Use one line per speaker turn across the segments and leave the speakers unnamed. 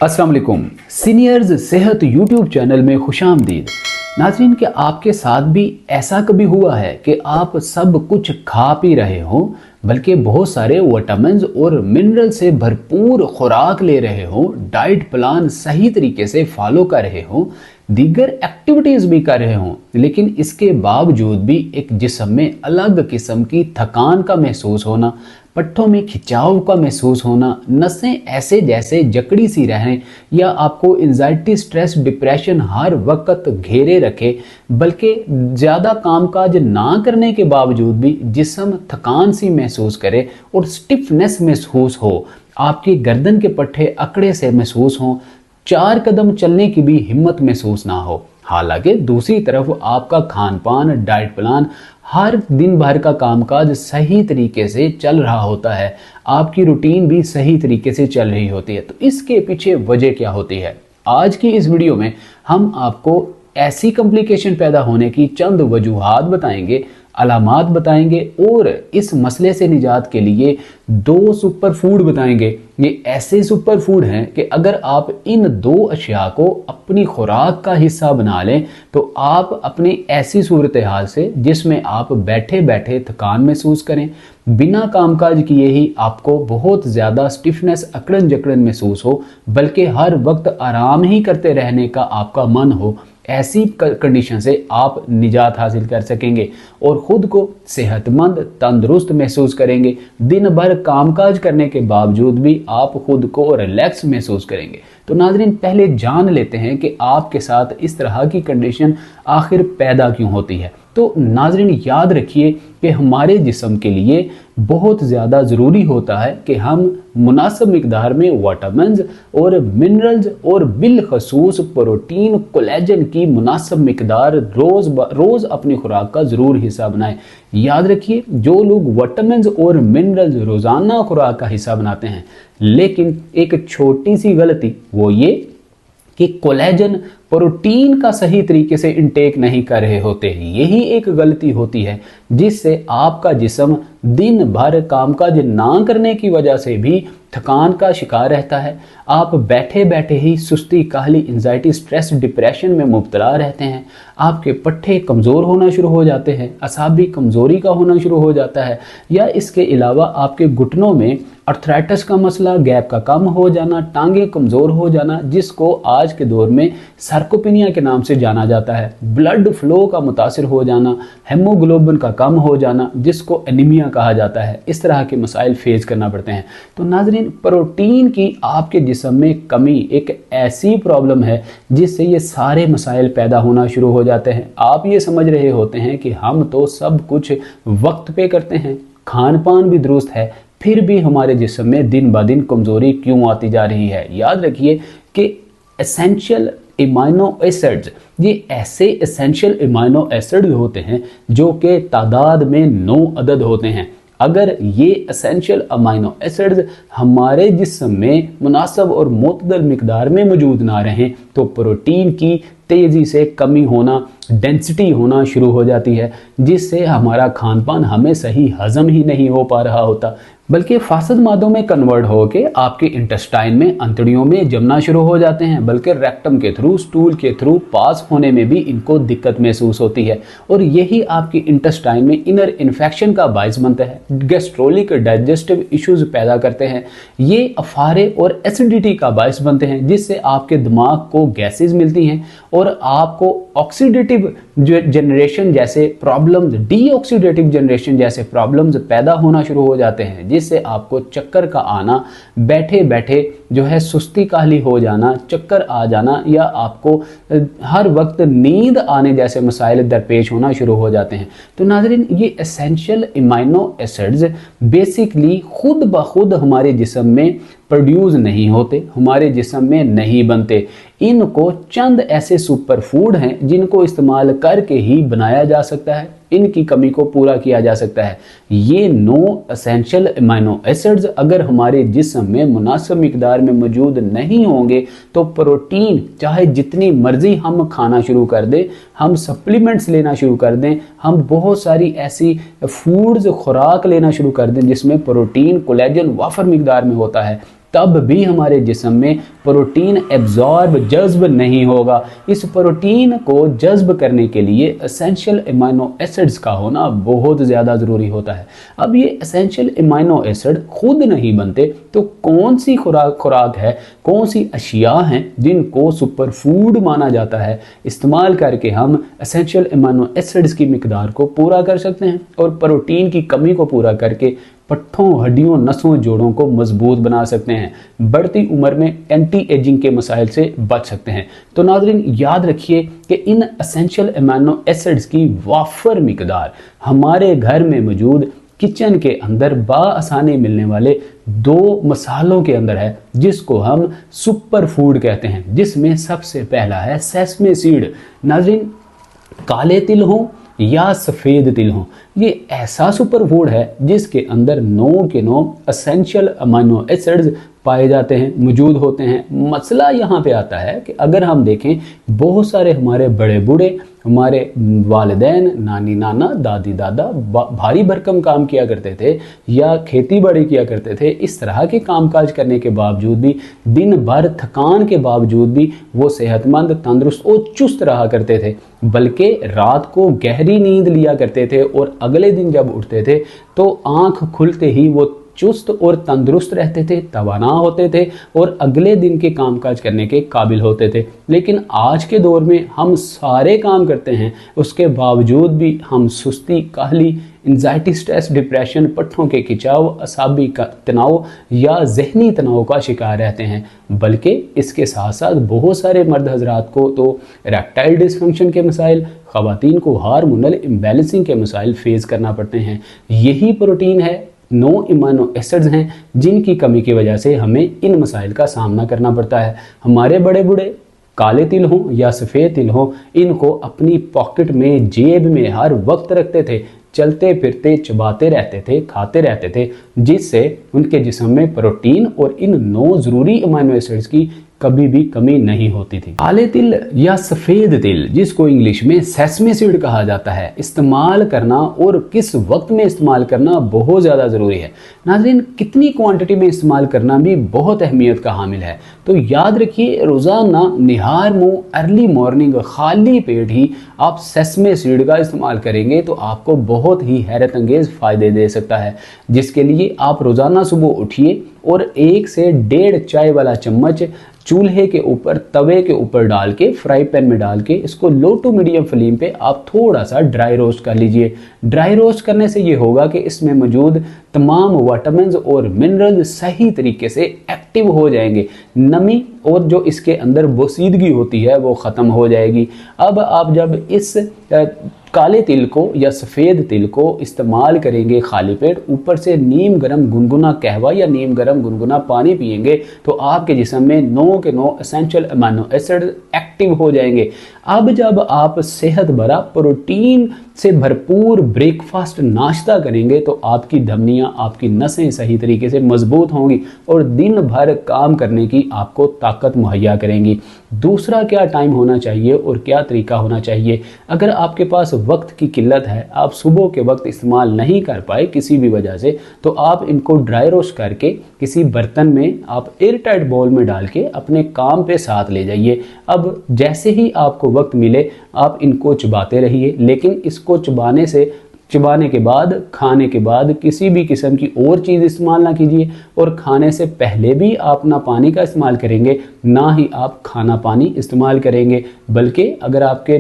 अस्सलाम वालेकुम। सीनियर्स सेहत यूट्यूब चैनल में खुशामदीद। नाज़रीन, क्या आपके साथ भी ऐसा कभी हुआ है कि आप सब कुछ खा पी रहे हो बल्कि बहुत सारे विटामिन्स और मिनरल से भरपूर खुराक ले रहे हो, डाइट प्लान सही तरीके से फॉलो कर रहे हो, दीगर एक्टिविटीज़ भी कर रहे हो, लेकिन इसके बावजूद भी एक जिस्म में अलग किस्म की थकान का महसूस होना, पट्टों में खिंचाव का महसूस होना, नसें ऐसे जैसे जकड़ी सी रहें या आपको एंजाइटी, स्ट्रेस, डिप्रेशन हर वक्त घेरे रखे, बल्कि ज़्यादा कामकाज ना करने के बावजूद भी जिस्म थकान सी महसूस करे और स्टिफनेस महसूस हो, आपकी गर्दन के पट्टे अकड़े से महसूस हों, 4 कदम चलने की भी हिम्मत महसूस ना हो। हालांकि दूसरी तरफ आपका खान पान, डाइट प्लान, हर दिन भर का कामकाज सही तरीके से चल रहा होता है, आपकी रूटीन भी सही तरीके से चल रही होती है। तो इसके पीछे वजह क्या होती है? आज की इस वीडियो में हम आपको ऐसी कॉम्प्लिकेशन पैदा होने की चंद वजूहात बताएंगे, अलामात बताएंगे और इस मसले से निजात के लिए 2 सुपर फूड बताएंगे। ये ऐसे सुपर फूड हैं कि अगर आप इन 2 अशिया को अपनी खुराक का हिस्सा बना लें तो आप अपनी ऐसी सूरत हाल से जिसमें आप बैठे बैठे थकान महसूस करें, बिना कामकाज किए ही आपको बहुत ज़्यादा स्टिफनेस, अकड़न जकड़न महसूस हो, बल्कि हर वक्त आराम ही करते रहने का आपका मन हो, ऐसी कंडीशन से आप निजात हासिल कर सकेंगे और ख़ुद को सेहतमंद, तंदुरुस्त महसूस करेंगे। दिन भर कामकाज करने के बावजूद भी आप खुद को रिलैक्स महसूस करेंगे। तो नाज़रीन, पहले जान लेते हैं कि आपके साथ इस तरह की कंडीशन आखिर पैदा क्यों होती है। तो नाज़रीन, याद रखिए कि हमारे जिस्म के लिए बहुत ज़्यादा ज़रूरी होता है कि हम मुनासिब मिकदार में विटामिन्स और मिनरल्स और बिलखसूस प्रोटीन, कोलेजन की मुनासिब मिकदार रोज़ अपनी खुराक का ज़रूर हिस्सा बनाएं। याद रखिए, जो लोग विटामिन्स और मिनरल्स रोज़ाना खुराक का हिस्सा बनाते हैं, लेकिन एक छोटी सी गलती वो ये कि कोलेजन, प्रोटीन का सही तरीके से इंटेक नहीं कर रहे होते, यही एक गलती होती है जिससे आपका जिस्म दिन भर कामकाज ना करने की वजह से भी थकान का शिकार रहता है। आप बैठे बैठे ही सुस्ती, काहली, एंजाइटी, स्ट्रेस, डिप्रेशन में मुब्तला रहते हैं। आपके पट्टे कमज़ोर होना शुरू हो जाते हैं, असाबी कमज़ोरी का होना शुरू हो जाता है, या इसके अलावा आपके घुटनों में अर्थराइटिस का मसला, गैप का कम हो जाना, टांगे कमज़ोर हो जाना, जिसको आज के दौर में सार्कोपेनिया के नाम से जाना जाता है, ब्लड फ्लो का मुतासिर हो जाना, हेमोग्लोबिन का कम हो जाना, जिसको एनीमिया कहा जाता है, इस तरह के मसाइल फेस करना पड़ते हैं। तो नाज़रीन, प्रोटीन की आपके जिस्म में कमी एक ऐसी प्रॉब्लम है जिससे ये सारे मसाइल पैदा होना शुरू हो जाते हैं। आप ये समझ रहे होते हैं कि हम तो सब कुछ वक्त पे करते हैं, खान पान भी दुरुस्त है, फिर भी हमारे जिस्म में दिन ब दिन कमज़ोरी क्यों आती जा रही है। याद रखिए कि एसेंशियल इमाइनो एसिड्स, ये ऐसे एसेंशियल इमाइनो एसिड्स होते हैं जो कि तादाद में 9 अदद होते हैं। अगर ये एसेंशियल अमाइनो एसिड्स हमारे जिस्म में मुनासिब और मुतदल मिकदार में मौजूद ना रहें तो प्रोटीन की तेज़ी से कमी होना, डेंसिटी होना शुरू हो जाती है, जिससे हमारा खान पान हमें सही हज़म ही नहीं हो पा रहा होता, बल्कि फासद मादों में कन्वर्ट होकर आपके इंटेस्टाइन में, अंतड़ियों में जमना शुरू हो जाते हैं, बल्कि रेक्टम के थ्रू, स्टूल के थ्रू पास होने में भी इनको दिक्कत महसूस होती है और यही आपकी इंटेस्टाइन में इनर इन्फेक्शन का बायस बनता है, गैस्ट्रोलिक डाइजेस्टिव इश्यूज पैदा करते हैं, ये अफारे और एसिडिटी का बायस बनते हैं, जिससे आपके दिमाग को गैसेज मिलती हैं और आपको ऑक्सीडेटिव जनरेशन जैसे प्रॉब्लम्स, डीऑक्सीडेटिव जनरेशन जैसे प्रॉब्लम्स पैदा होना शुरू हो जाते हैं, जिससे आपको चक्कर का आना, बैठे बैठे जो है सुस्ती काहली हो जाना, चक्कर आ जाना, या आपको हर वक्त नींद आने जैसे मसाइल दरपेश होना शुरू हो जाते हैं। तो नाज़रीन, ये एसेंशियल इमाइनो एसिड्स बेसिकली खुद ब खुद हमारे जिस्म में प्रोड्यूस नहीं होते, हमारे जिस्म में नहीं बनते। इनको चंद ऐसे सुपर फूड हैं जिनको इस्तेमाल करके ही बनाया जा सकता है, इनकी कमी को पूरा किया जा सकता है। ये 9 एसेंशियल अमीनो एसिड्स अगर हमारे जिस्म में मुनासिब मिकदार में मौजूद नहीं होंगे तो प्रोटीन चाहे जितनी मर्जी हम खाना शुरू कर दें, हम सप्लीमेंट्स लेना शुरू कर दें, हम बहुत सारी ऐसी फूड्स खुराक लेना शुरू कर दें जिसमें प्रोटीन कोलेजन वाफर मिकदार में होता है, तब भी हमारे जिस्म में प्रोटीन एब्जॉर्ब जज्ब नहीं होगा। इस प्रोटीन को जज्ब करने के लिए एसेंशियल अमीनो एसिड्स का होना बहुत ज़्यादा ज़रूरी होता है। अब ये एसेंशियल अमीनो एसिड खुद नहीं बनते तो कौन सी खुराक है, कौन सी अशिया हैं जिनको सुपर फूड माना जाता है, इस्तेमाल करके हम एसेंशियल अमीनो एसिड्स की मिकदार को पूरा कर सकते हैं और प्रोटीन की कमी को पूरा करके पट्ठों, हड्डियों, नसों, जोड़ों को मजबूत बना सकते हैं, बढ़ती उम्र में एंटी एजिंग के मसाइल से बच सकते हैं। तो नाज़रीन याद रखिए कि इन एसेंशियल अमीनो एसिड्स की वाफर मिकदार हमारे घर में मौजूद किचन के अंदर बाआसानी मिलने वाले 2 मसालों के अंदर है, जिसको हम सुपर फूड कहते हैं, जिसमें सबसे पहला है सेसमे सीड। नाज़रीन, काले तिल हो या सफ़ेद तिल हो, ये ऐसा सुपर फूड है जिसके अंदर 9 के 9 एसेंशियल अमीनो एसिड्स पाए जाते हैं, मौजूद होते हैं। मसला यहाँ पे आता है कि अगर हम देखें, बहुत सारे हमारे बड़े बूढ़े, हमारे वालिदैन, नानी नाना, दादी दादा भारी भरकम काम किया करते थे या खेती बाड़ी किया करते थे। इस तरह के कामकाज करने के बावजूद भी, दिन भर थकान के बावजूद भी वो सेहतमंद, तंदुरुस्त और चुस्त रहा करते थे, बल्कि रात को गहरी नींद लिया करते थे और अगले दिन जब उठते थे तो आंख खुलते ही वो चुस्त और तंदुरुस्त रहते थे, तवाना होते थे और अगले दिन के कामकाज करने के काबिल होते थे। लेकिन आज के दौर में हम सारे काम करते हैं, उसके बावजूद भी हम सुस्ती, काहली, एंजाइटी, स्ट्रेस, डिप्रेशन, पट्ठों के खिंचाव, असाबी का तनाव या जहनी तनाव का शिकार रहते हैं। बल्कि इसके साथ साथ बहुत सारे मर्द हजरात को तो इरेक्टाइल डिसफंक्शन के मसाइल, ख़वातीन को हार्मोनल इम्बैलेंसिंग के मसाइल फेस करना पड़ते हैं। यही प्रोटीन है, 9 अमीनो एसिड्स हैं जिनकी कमी की वजह से हमें इन मसाइल का सामना करना पड़ता है। हमारे बड़े बूढ़े काले तिल हों या सफ़ेद तिल हों, इनको अपनी पॉकेट में, जेब में हर वक्त रखते थे, चलते फिरते, चबाते रहते थे, खाते रहते थे, जिससे उनके जिस्म में प्रोटीन और इन 9 ज़रूरी अमीनो एसिड्स की कभी भी कमी नहीं होती थी। काले तिल या सफ़ेद तिल, जिसको इंग्लिश में सेसमे सीड कहा जाता है, इस्तेमाल करना और किस वक्त में इस्तेमाल करना बहुत ज़्यादा ज़रूरी है। नाज़रीन, कितनी क्वांटिटी में इस्तेमाल करना भी बहुत अहमियत का हामिल है। तो याद रखिए, रोज़ाना निहार मुँह, अर्ली मॉर्निंग, खाली पेट ही आप सेसमे सीड का इस्तेमाल करेंगे तो आपको बहुत ही हैरत अंगेज़ फ़ायदे दे सकता है, जिसके लिए आप रोज़ाना सुबह उठिए और 1 से 1.5 चाय वाला चम्मच चूल्हे के ऊपर, तवे के ऊपर डाल के, फ्राई पैन में डाल के, इसको लो टू मीडियम फ्लेम पे आप थोड़ा सा ड्राई रोस्ट कर लीजिए। ड्राई रोस्ट करने से ये होगा कि इसमें मौजूद तमाम विटामिन्स और मिनरल्स सही तरीके से एक्टिव हो जाएंगे, नमी और जो इसके अंदर बोसीदगी होती है वो ख़त्म हो जाएगी। अब आप जब इस काले तिल को या सफ़ेद तिल को इस्तेमाल करेंगे खाली पेट, ऊपर से नीम गर्म गुनगुना कहवा या नीम गर्म गुनगुना पानी पिएंगे, तो आपके जिस्म में 9 के 9 एसेंशियल अमीनो एसिड एक्टिव हो जाएंगे। अब जब आप सेहत भरा प्रोटीन से भरपूर ब्रेकफास्ट नाश्ता करेंगे तो आपकी धमनियाँ, आपकी नसें सही तरीके से मजबूत होंगी और दिन भर काम करने की आपको ताकत मुहैया करेंगी। दूसरा क्या टाइम होना चाहिए और क्या तरीका होना चाहिए? अगर आपके पास वक्त की किल्लत है, आप सुबह के वक्त इस्तेमाल नहीं कर पाए किसी भी वजह से, तो आप इनको ड्राई रोस्ट करके किसी बर्तन में आप एयरटाइट बाउल में डाल के अपने काम पे साथ ले जाइए। अब जैसे ही आपको वक्त मिले आप इनको चबाते रहिए, लेकिन इसको चबाने के बाद, खाने के बाद किसी भी किस्म की और चीज़ इस्तेमाल ना कीजिए और खाने से पहले भी आप ना पानी का इस्तेमाल करेंगे, ना ही आप खाना पानी इस्तेमाल करेंगे। बल्कि अगर आपके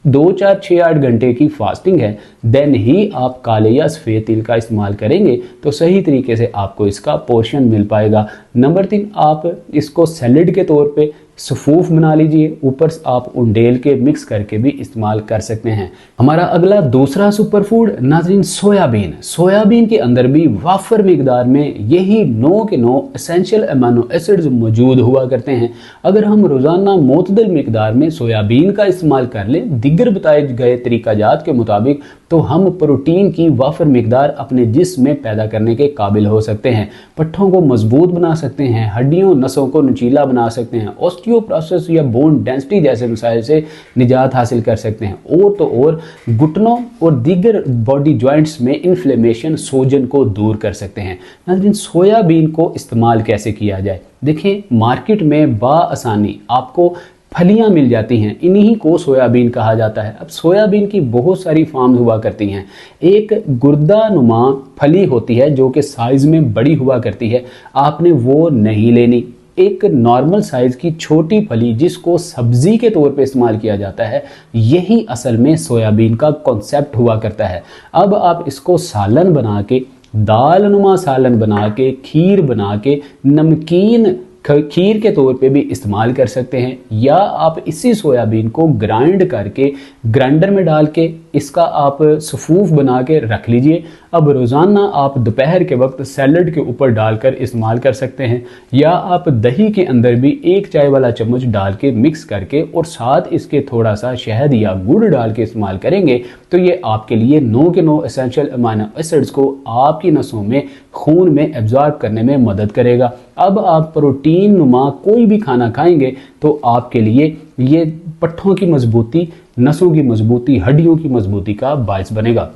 2, 4, 6, 8 घंटे की फास्टिंग है, देन ही आप काले या सफ़ेद तिल का इस्तेमाल करेंगे तो सही तरीके से आपको इसका पोर्शन मिल पाएगा। नंबर 3, आप इसको सैलेड के तौर पे सफूफ बना लीजिए, ऊपर आप उंडेल के मिक्स करके भी इस्तेमाल कर सकते हैं। हमारा अगला दूसरा सुपर फूड नाज़रीन सोयाबीन। सोयाबीन के अंदर भी वाफर मिकदार में यही 9 के 9 एसेंशियल अमीनो एसिड्स मौजूद हुआ करते हैं। अगर हम रोज़ाना मोतदल मिकदार में सोयाबीन का इस्तेमाल कर लें, दिगर बताए गए तरीकाजात के मुताबिक तो हम प्रोटीन की वाफर मिकदार अपने जिस्म में पैदा करने के काबिल हो सकते हैं, पट्ठों को मजबूत बना सकते हैं, हड्डियों नसों को नुचीला बना सकते हैं, ऑस्टियोप्रोसिस या बोन डेंसिटी जैसे मसाइल से निजात हासिल कर सकते हैं। और तो और घुटनों और दीगर बॉडी जॉइंट्स में इन्फ्लेमेशन, सोजन को दूर कर सकते हैं। नाज़रीन, सोयाबीन को इस्तेमाल कैसे किया जाए? देखिए, मार्केट में बाआसानी आपको फलियां मिल जाती हैं, इन्हीं को सोयाबीन कहा जाता है। अब सोयाबीन की बहुत सारी फार्म्स हुआ करती हैं। एक गुर्दानुमा फली होती है जो कि साइज़ में बड़ी हुआ करती है, आपने वो नहीं लेनी। एक नॉर्मल साइज़ की छोटी फली जिसको सब्जी के तौर पे इस्तेमाल किया जाता है, यही असल में सोयाबीन का कॉन्सेप्ट हुआ करता है। अब आप इसको सालन बना के, दाल नुमा सालन बना के, खीर बना के, नमकीन खीर के तौर पे भी इस्तेमाल कर सकते हैं, या आप इसी सोयाबीन को ग्राइंड करके ग्राइंडर में डाल के इसका आप सफूफ बना के रख लीजिए। अब रोज़ाना आप दोपहर के वक्त सैलड के ऊपर डालकर इस्तेमाल कर सकते हैं, या आप दही के अंदर भी 1 चाय वाला चम्मच डाल के मिक्स करके और साथ इसके थोड़ा सा शहद या गुड़ डाल के इस्तेमाल करेंगे तो ये आपके लिए 9 के 9 एसेंशियल अमीनो एसिड्स को आपकी नसों में, खून में एब्जॉर्ब करने में मदद करेगा। अब आप प्रोटीन नुमा कोई भी खाना खाएंगे तो आपके लिए ये पट्ठों की मजबूती, नसों की मजबूती, हड्डियों की मजबूती का बायस बनेगा।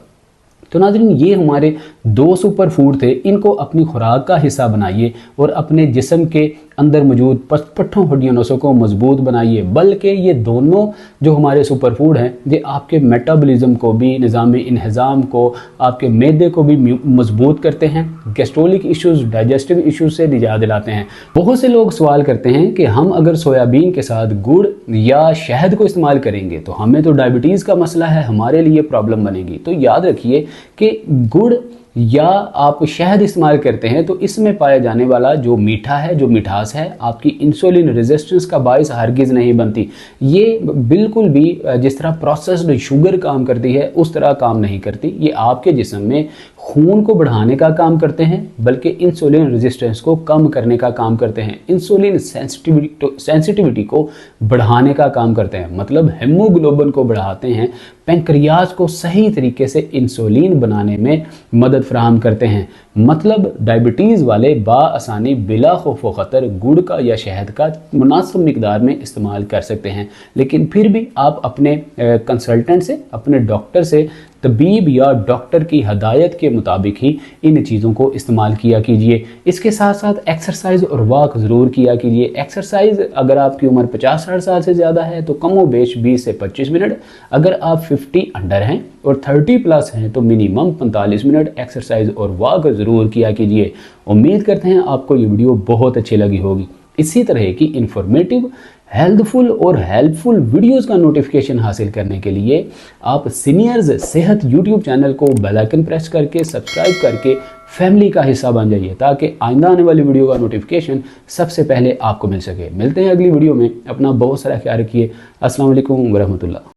तो नाज़रीन, ये हमारे 2 सुपर फूड थे, इनको अपनी खुराक का हिस्सा बनाइए और अपने जिस्म के अंदर मौजूद पट्ठों, हड्डियों, नसों को मजबूत बनाइए। बल्कि ये दोनों जो हमारे सुपर फूड हैं, ये आपके मेटाबॉलिज्म को भी, निज़ाम इंहज़ाम को, आपके मैदे को भी मजबूत करते हैं, गैस्ट्रोलिक इश्यूज़, डाइजेस्टिव इश्यूज़ से निजात दिलाते हैं। बहुत से लोग सवाल करते हैं कि हम अगर सोयाबीन के साथ गुड़ या शहद को इस्तेमाल करेंगे तो हमें तो डायबिटीज़ का मसला है, हमारे लिए प्रॉब्लम बनेगी। तो याद रखिए कि गुड़ या आप शहद इस्तेमाल करते हैं तो इसमें पाया जाने वाला जो मीठा है, जो मिठास है, आपकी इंसुलिन रेजिस्टेंस का बायस हरगिज़ नहीं बनती। ये बिल्कुल भी जिस तरह प्रोसेस्ड शुगर काम करती है उस तरह काम नहीं करती। ये आपके जिस्म में खून को बढ़ाने का काम करते हैं, बल्कि इंसुलिन रेजिस्टेंस को कम करने का काम करते हैं, इंसुलिन सेंसिटिविटी को बढ़ाने का काम करते हैं, मतलब हेमोग्लोबिन को बढ़ाते हैं, पैंक्रियाज को सही तरीके से इंसुलिन बनाने में मदद फराहम करते हैं। मतलब डायबिटीज़ वाले बाआसानी बिला खौफ व ख़तर गुड़ का या शहद का मुनासिब मिकदार में इस्तेमाल कर सकते हैं। लेकिन फिर भी आप अपने कंसल्टेंट से, अपने डॉक्टर से, तबीब या डॉक्टर की हदायत के मुताबिक ही इन चीज़ों को इस्तेमाल किया कीजिए। इसके साथ साथ एक्सरसाइज और वॉक ज़रूर किया कीजिए। एक्सरसाइज अगर आपकी उम्र 50-60 साल से ज़्यादा है तो कम व बेश 20 से 25 मिनट, अगर आप 50 अंडर हैं और 30 प्लस हैं तो मिनिमम 45 मिनट एक्सरसाइज और वॉक ज़रूर किया कीजिए। उम्मीद करते हैं आपको ये वीडियो बहुत अच्छी लगी होगी। इसी तरह की इंफॉर्मेटिव, हेल्थफुल और हेल्पफुल वीडियोस का नोटिफिकेशन हासिल करने के लिए आप सीनियर्स सेहत यूट्यूब चैनल को बेल आइकन प्रेस करके सब्सक्राइब करके फैमिली का हिस्सा बन जाइए, ताकि आइंदा आने वाली वीडियो का नोटिफिकेशन सबसे पहले आपको मिल सके। मिलते हैं अगली वीडियो में, अपना बहुत सारा ख्याल रखिए। अस्सलाम वालेकुम वरहमतुल्लाह।